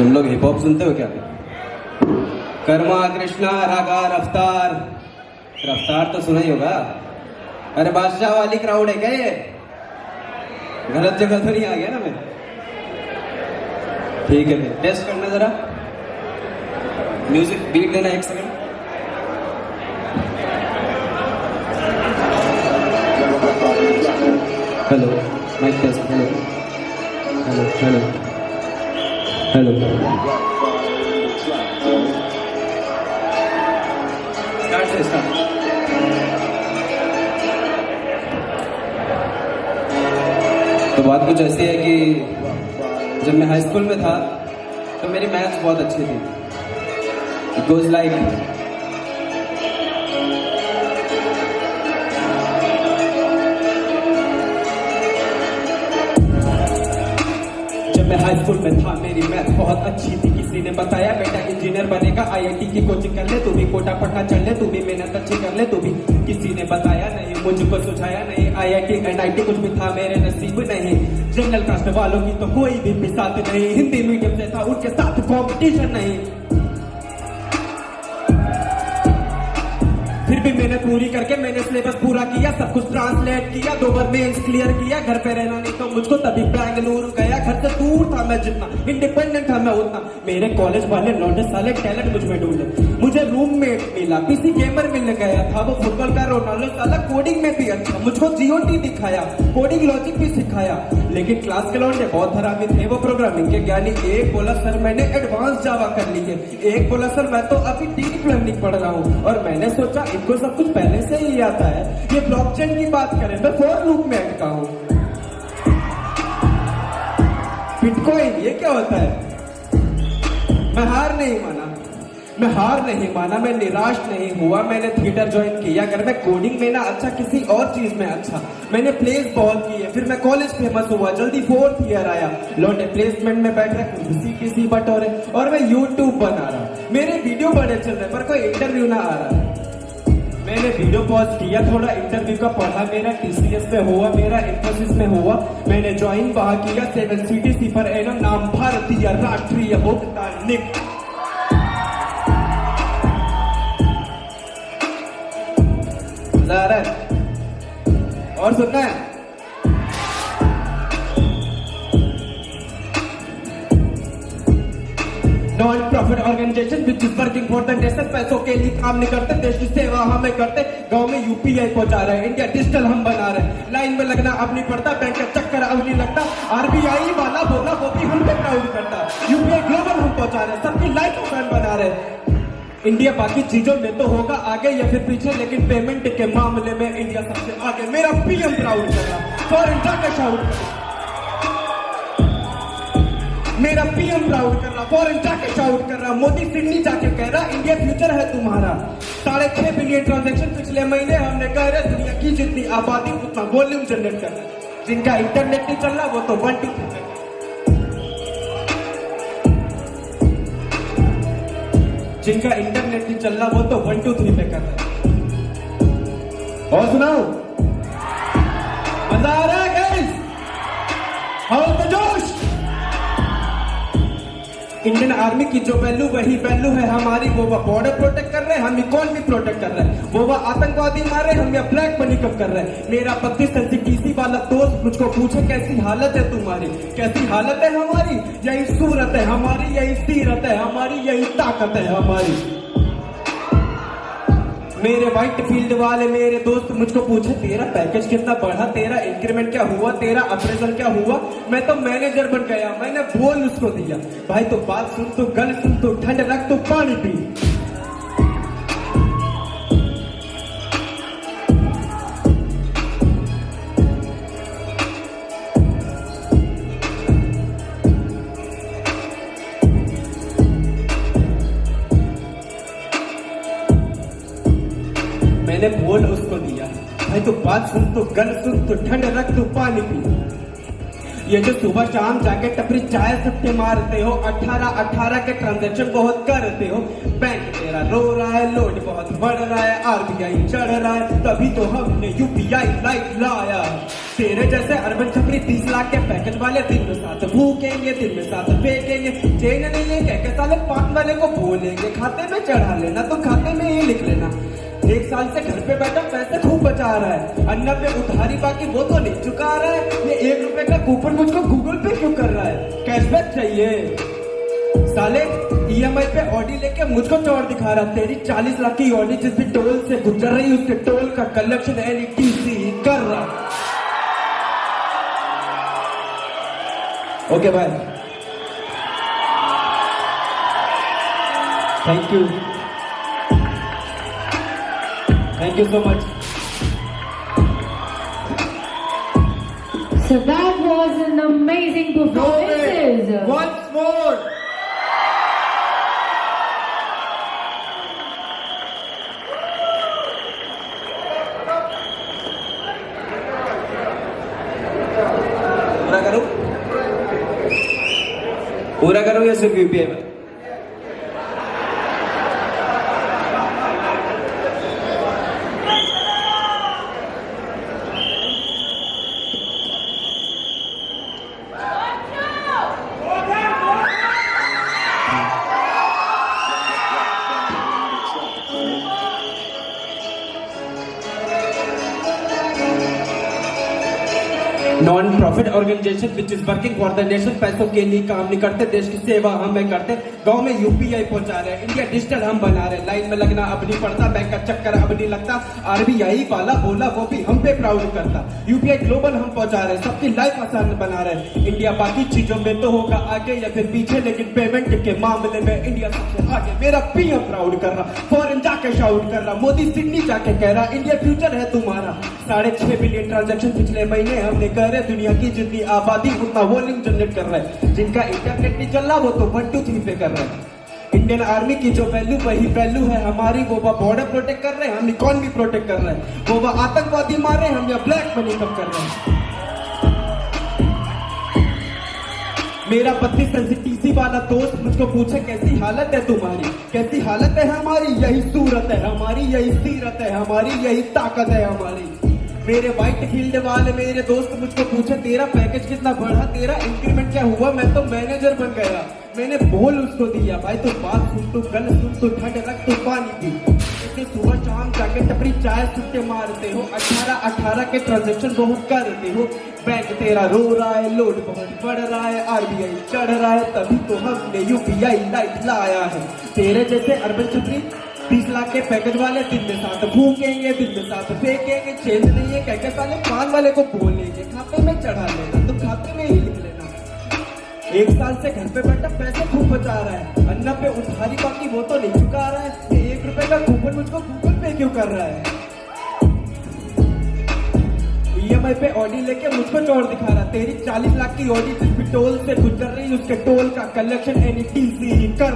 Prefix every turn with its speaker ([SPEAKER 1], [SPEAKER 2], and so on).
[SPEAKER 1] तुम लोग hip hop सुनते हो क्या? कर्मा कृष्णा रागा रफ्तार, रफ्तार तो सुना ही होगा। अरे बादशाह वाली क्राउड है क्या ये? गलत जगह तो नहीं आ गया ना मैं? ठीक है फिर टेस्ट करना जरा, म्यूजिक बीट देना 1 second. Hello mic test, hello hello hello hello. Start से स्टार्ट। तो बात कुछ ऐसी है कि जब मैं हाई स्कूल में था तो मेरी मैथ्स बहुत अच्छी थी। इट गोज लाइक, जब मैं हाई स्कूल में था मेरी मैथ बहुत अच्छी थी। किसी ने बताया बेटा इंजीनियर बनेगा, आईआईटी की कोचिंग कर ले, तू भी कोटा पढ़ना चल ले, तू भी मेहनत अच्छी कर ले, तू भी। किसी ने बताया नहीं, मुझको सुझाया नहीं, आईआईटी एनआईटी कुछ भी था मेरे नसीब नहीं। जनरल कास्ट वालों की तो कोई भी मिसाल नहीं, हिंदी मीडियम से था उनके साथ कॉम्पिटिशन नहीं। फिर भी मैंने पूरी करके मैंने सिलेबस पूरा किया, सब कुछ ट्रांसलेट किया, 2 बार मेंस क्लियर किया। घर पे रहना नहीं तो मुझको तभी बेंगलुरु गया। घर से दूर था मैं जितना, इंडिपेंडेंट था मैं उतना। मेरे कॉलेज वाले लौंडे साले टैलेंट मुझ में ढूंढे, मुझे रूममेट मिला, पीसी गेमर मिल गया था, वो फुटबॉल का रोनाल्डो साला कोडिंग में भी अच्छा। मुझको जीओटी दिखाया, कोडिंग लॉजिक भी सिखाया। लेकिन क्लास के लौंडे बहुत हरामी थे, वो प्रोग्रामिंग के ज्ञानी। एक बोला सर मैंने एडवांस जावा कर ली है, एक बोला सर मैं तो अभी डीप लर्निंग पढ़ रहा हूँ। और मैंने सोचा इनको सब कुछ पहले से ही आता है, ये ब्लॉकचेन की बात करें मैं फॉर लूप में अटका हूँ। बिटकॉइन ये क्या होता है? मैं हार नहीं माना, मैं हार नहीं माना, मैं निराश नहीं हुआ। मैंने थिएटर ज्वाइन किया, अगर मैं कोडिंग में ना अच्छा किसी और चीज में अच्छा। मैंने प्लेस बहुत किए, फिर मैं कॉलेज फेमस हुआ, जल्दी 4th ईयर आया। लौटे प्लेसमेंट में बैठ रहे किसी बटोरे, और मैं यूट्यूब बना रहा। मेरे वीडियो बड़े चल रहे पर कोई इंटरव्यू ना आ रहा। मैंने वीडियो पॉज किया, थोड़ा इंटरव्यू का पढ़ा, मेरा टीसीएस में हुआ, मेरा इंफोसिस में हुआ। मैंने ज्वाइन वहां किया 7 CTC पर एनम, नाम भारतीय राष्ट्रीय भुगतान निगम। और सुनना है? Non profit organisation which is working for the nation. पैसों के लिए काम नहीं करते, देश की सेवा हमें करते। गांव में यूपीआई पहुंचा रहे हैं, इंडिया डिजिटल हम बना रहे हैं। लाइन में लगना अब नहीं पड़ता, बैंक का चक्कर अब नहीं लगता। आरबीआई वाला बोला वो भी हम पे प्राउड करता। यूपीआई ग्लोबल हम पहुंचा रहे हैं, सबकी लाइफ आसान बना रहे हैं। इंडिया बाकी चीजों में तो होगा आगे या फिर पीछे, लेकिन पेमेंट के मामले में इंडिया सबसे आगे। मेरा पीएम प्राउड कर रहा, फॉरेन जाके शाउट कर। मेरा पीएम प्राउड कर रहा, फॉरेन जाके शाउट कर रहा। मोदी सिडनी जाके कह रहा इंडिया फ्यूचर है तुम्हारा। 6.5 बिलियन ट्रांजैक्शन पिछले महीने हमने कह रहे, दुनिया की जितनी आबादी उतना वॉल्यूम जनरेट कर रहा। जिनका इंटरनेट नहीं चल रहा वो तो 1 2 3 जिनका इंटरनेट नहीं चल रहा वो तो 1 2 3 पे कर रहा है। और सुनाओ, मजा आ रहा है गाइस? हाउ द जोश? इंडियन आर्मी की जो वैल्यू वही वैल्यू है हमारी। वो बॉर्डर प्रोटेक्ट कर रहे हैं, हम इकोनॉमी प्रोटेक्ट कर रहे हैं। वो आतंकवादी मार रहे हैं, हम ब्लैक मनी कब कर रहे हैं। मेरा 32 टीसी वाला दोस्त मुझको पूछे कैसी हालत है तुम्हारी, कैसी हालत है हमारी? यही सूरत है हमारी, यही सीरत है हमारी, यही ताकत है हमारी। मेरे व्हाइट फील्ड वाले मेरे दोस्त मुझको पूछे तेरा पैकेज कितना बढ़ा, तेरा इंक्रीमेंट क्या हुआ, तेरा अप्रेजल क्या हुआ? मैं तो मैनेजर बन गया। मैंने बोल उसको दिया, भाई तो बात सुन, तो गल सुन, तो ठंड रख, तो पानी पी। मैंने बोल उसको दिया, भाई तो बात सुन, तो गल सुन, तो ठंड रख, तो पानी पी। ये जो सुबह शाम जाके टपरी चाय सट्टे मारते हो, 18 के ट्रांजैक्शन बहुत करते हो, बैंक तेरा रो रहा है, लोड बहुत बढ़ रहा है, आरबीआई चढ़ रहा है, तभी तो हमने यूपीआई लाइट लाया। तेरे जैसे अर्बन छपरी 30 लाख के पैकेज वाले दिन में साथ भूखेंगे, दिन में साथ फेंकेंगे, चेन नहीं है कह साले पान वाले को बोलेंगे खाते में चढ़ा लेना, तो खाते में ही लिख लेना। 1 साल से घर पे बैठा पैसे खूब बचा रहा है, अन्ना पे उधारी बाकी वो तो नहीं चुका रहा है, ये 1 रुपए का कूपन मुझको गूगल पे क्यों कर रहा है, कैशबैक चाहिए। साले ईएमआई पे ऑडी लेके मुझको चौड़ दिखा रहा, तेरी 40 लाख की ऑडी जिस भी टोल से गुजर रही उसके टोल का कलेक्शन एनईटीसी कर रहा। Okay bye, thank you, thank you so much.
[SPEAKER 2] So that was an amazing performance.
[SPEAKER 1] Once more. पूरा करूं या सिर्फ यूपीआई में? Non profit organisation which is working for the nation, पैसों के लिए काम नहीं करते, देश की सेवा हमें करते, गांव में यूपीआई पहुंचा रहे, इंडिया डिजिटल हम बना रहे, लाइन में लगना अब नहीं पड़ता, बैंक का चक्कर अब नहीं लगता, आरबीआई वाला बोला वो भी हम पे प्राउड करता, यूपीआई ग्लोबल हम पहुंचा रहे, सबकी लाइफ आसान बना रहे। इंडिया बाकी चीजों में तो होगा आगे या फिर पीछे, लेकिन पेमेंट के मामले में इंडिया सबसे आगे। मेरा पीएम प्राउड कर रहा, फॉरेन जाके शाउट कर रहा, मोदी सिडनी जाके कह रहा इंडिया फ्यूचर है तुम्हारा। 6.5 बिलियन ट्रांजैक्शन पिछले महीने हमने करे, दुनिया की जितनी आबादी उतना वॉल्यूम जनरेट कर रहा है, जिनका इंटरनेट नहीं चल रहा वो तो 1 2 3 पे कर रहा है। इंडियन आर्मी की जो वैल्यू वही वैल्यू है हमारी, वो बॉर्डर प्रोटेक्ट कर रहे हैं, हम इकोनॉमी प्रोटेक्ट कर रहे हैं, वो आतंकवादी मार रहे हैं, हम यहाँ ब्लैक मनी कम कर रहे हैं। मेरा 32 एनसीटीसी वाला दोस्त मुझको पूछे कैसी हालत है तुम्हारी, कैसी हालत है हमारी, यही सूरत है हमारी, यही सीरत है हमारी, यही ताकत है हमारी। मेरे व्हाइट फील्ड वाले मेरे दोस्त मुझको पूछे तेरा पैकेज कितना बढ़ा, तेरा इंक्रीमेंट क्या हुआ, मैं तो मैनेजर बन गया। मैंने बोल उसको दिया भाई तू बात सुन, तू गल सुन, तू ठंड रख, तू पानी पी। इतने सुबह शाम जाके टपरी चाय सुट्टे मारते हो, 18 के ट्रांजेक्शन बहुत करते हो, बैंक तेरा रो रहा है, लोड बहुत बढ़ रहा है, आरबीआई चढ़ रहा है, तभी तो हमने यूपीआई लाइट लाया है। तेरे जैसे अर्बन छपरी 30 लाख के पैकेज वाले दिन में साथ भूखेंगे, दिन में साथ फेंकेंगे, चेंज नहीं है कह साले पान वाले को बोलेंगे खाते में चढ़ा लेना, तो खाते में ही लिख लेना। 1 साल से घर पे बैठा पैसे खूब बचा रहा है, अन्ना पे उधारी बाकी वो तो नहीं चुका रहा है, ये 1 रुपए का कूपन मुझको गूगल पे क्यों कर रहा है। ईएमआई पे ऑडी लेके मुझको चौड़ दिखा रहा, तेरी 40 लाख की ऑडी जिस भी टोल से गुजर रही उसके टोल का कलेक्शन एनईटीसी कर